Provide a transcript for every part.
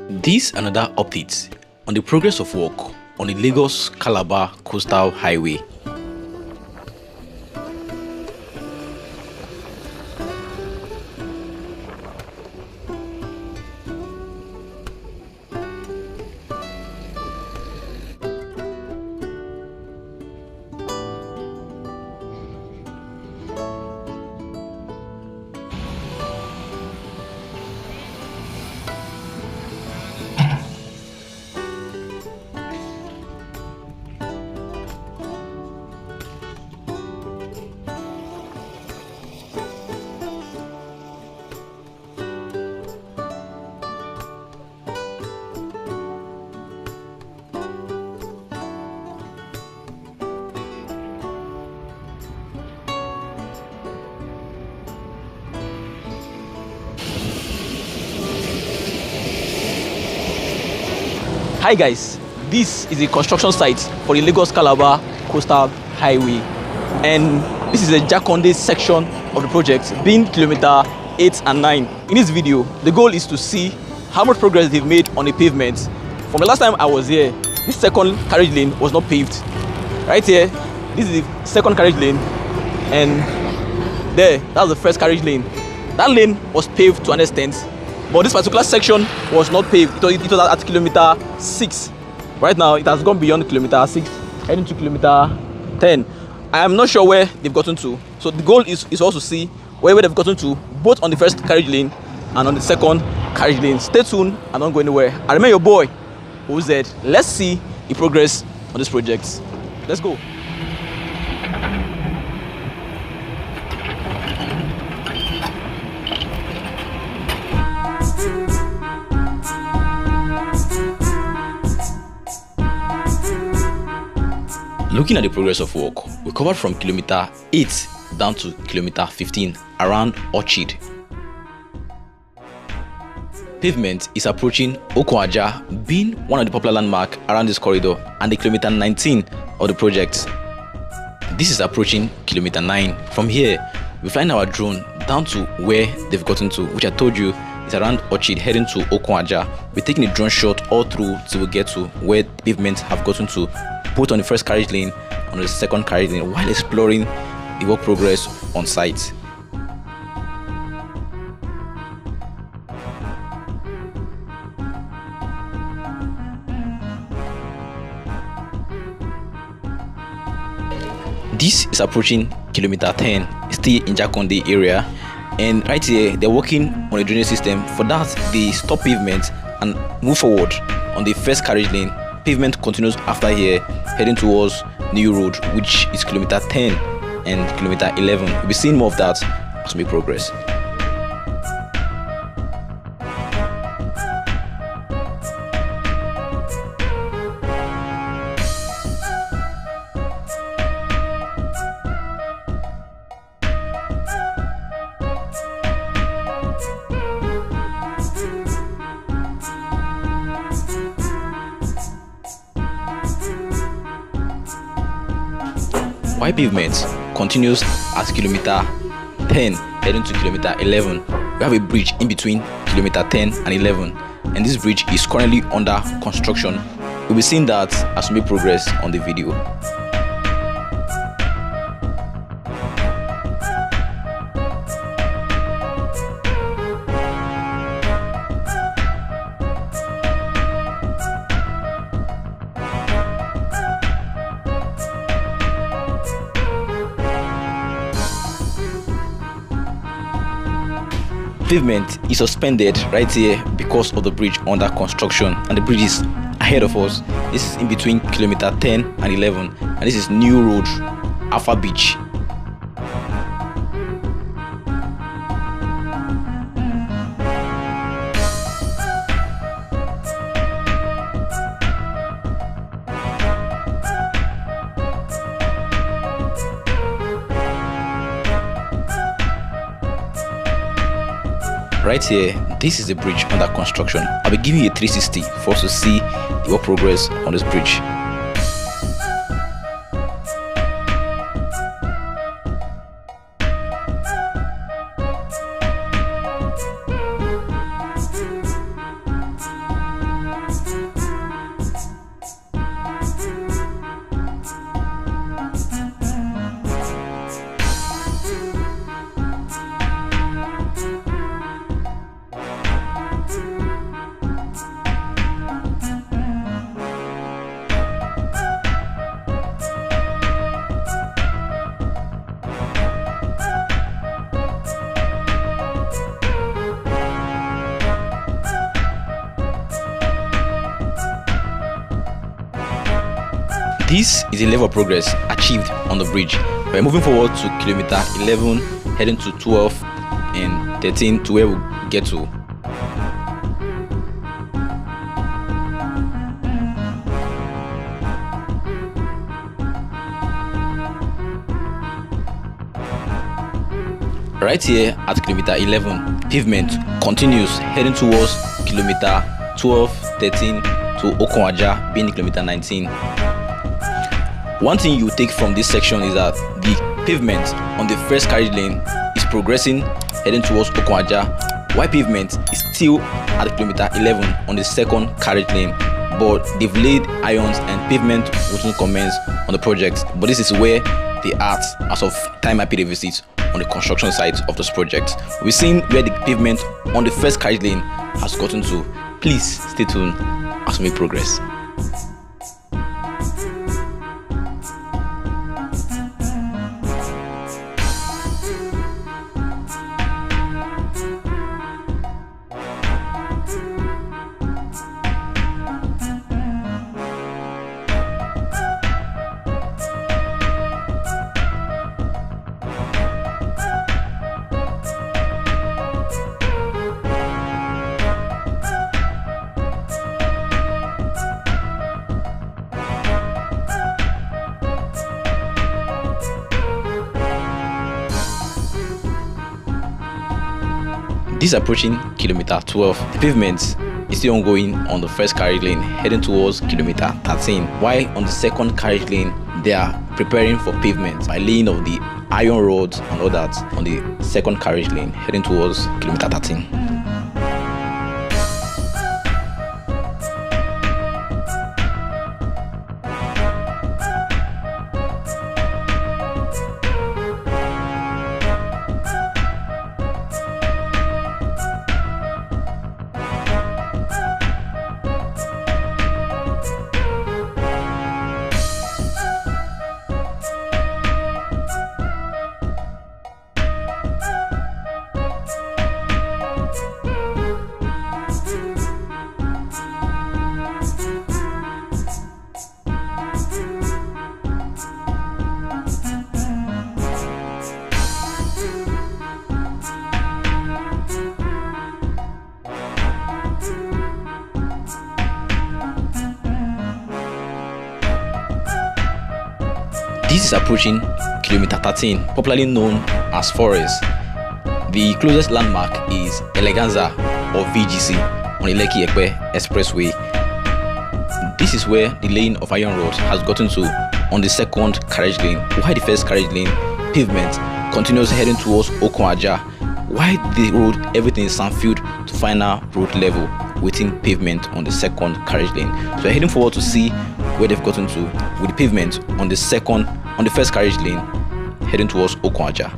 This another update on the progress of work on the Lagos-Calabar coastal highway. Hi guys, this is a construction site for the Lagos-Calabar coastal highway, and this is a Jakonde section of the project, being kilometer 8 and 9. In this video, the goal is to see how much progress they've made on the pavement. From the last time I was here, this second carriage lane was not paved. Right here, this is the second carriage lane, and there, that's the first carriage lane. That lane was paved to an extent, but this particular section was not paved. It was at kilometer 6. Right now, it has gone beyond kilometer 6, heading to kilometer 10. I am not sure where they've gotten to. So the goal is also to see where they've gotten to, both on the first carriage lane and on the second carriage lane. Stay tuned and don't go anywhere. I remain your boy, OZ. Let's see the progress on this project. Let's go. Looking at the progress of work, we covered from kilometer 8 down to kilometer 15 around Orchid. Pavement is approaching Okoaja, being one of the popular landmarks around this corridor, and the kilometer 19 of the project. This is approaching kilometer 9. From here, we flying our drone down to where they've gotten to, which I told you is around Orchid, heading to Okoaja. We're taking a drone shot all through till we get to where pavement have gotten to, both on the first carriage lane and on the second carriage lane, while exploring the work progress on site. This is approaching kilometer 10, still in Jakonde area, and right here they're working on a drainage system. For that, they stop pavement and move forward on the first carriage lane. Pavement continues after here, heading towards New Road, which is kilometer 10 and kilometer 11. We'll be seeing more of that as we make progress. While pavement continues at kilometer 10 heading to kilometer 11, we have a bridge in between kilometer 10 and 11, and this bridge is currently under construction. We'll be seeing that as we make progress on the video. Pavement is suspended right here because of the bridge under construction, and the bridge is ahead of us. This is in between kilometer 10 and 11, and this is New Road, Alpha Beach. Right here, this is the bridge under construction. I'll be giving you a 360 for us to see the work progress on this bridge. This is a level of progress achieved on the bridge. We're moving forward to kilometer 11, heading to 12 and 13 to where we'll get to. Right here at kilometer 11, pavement continues heading towards kilometer 12, 13 to Okonwaja, being kilometer 19. One thing you take from this section is that the pavement on the first carriage lane is progressing heading towards Okonwaja, while pavement is still at kilometer 11 on the second carriage lane, but they've laid irons and pavement will soon commence on the project. But this is where they are as of time I paid a visit on the construction site of this project. We've seen where the pavement on the first carriage lane has gotten to. Please stay tuned as we make progress. This is approaching kilometer 12. The pavement is still ongoing on the first carriage lane, heading towards kilometer 13. While on the second carriage lane, they are preparing for pavement by laying of the iron rods and all that on the second carriage lane, heading towards kilometer 13. This is approaching kilometer 13, popularly known as Forest. The closest landmark is Eleganza or VGC on the Lekki-Epe Expressway. This is where the lane of iron rods has gotten to on the second carriage lane, while the first carriage lane pavement continues heading towards Okonwaja, while the road everything is sandfield to final road level waiting pavement on the second carriage lane. So we're heading forward to see where they've gotten to with the pavement on the first carriage lane heading towards Okonwaja.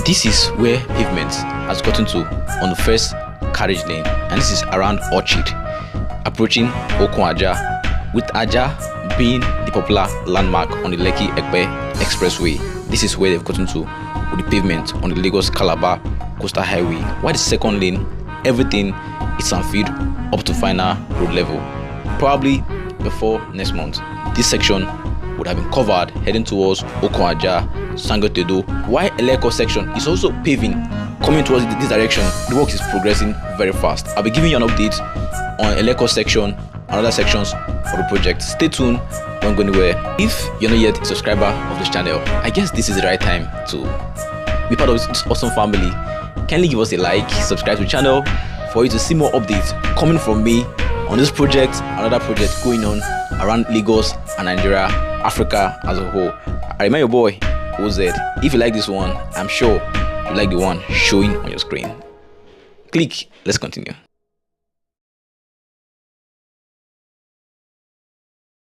This is where Pavement has gotten to on the first carriage lane, and this is around Orchard, approaching Okun Aja, with Aja being the popular landmark on the Lekki-Epe Expressway. This is where they've gotten to with the pavement on the Lagos-Calabar coastal highway. While the second lane, everything is unfilled up to final road level. Probably before next month, this section would have been covered heading towards Okun Aja, Sangotedo, while Eleko section is also paving coming towards this direction. The work is progressing very fast. I'll be giving you an update on Eleko section and other sections of the project. Stay tuned, don't go anywhere. If you're not yet a subscriber of this channel, I guess this is the right time to be part of this awesome family. Kindly give us a like, subscribe to the channel for you to see more updates coming from me on this project and other projects going on around Lagos and Nigeria, Africa as a whole. I remind your boy OZ, if you like this one, I'm sure you like the one showing on your screen. Click, let's continue.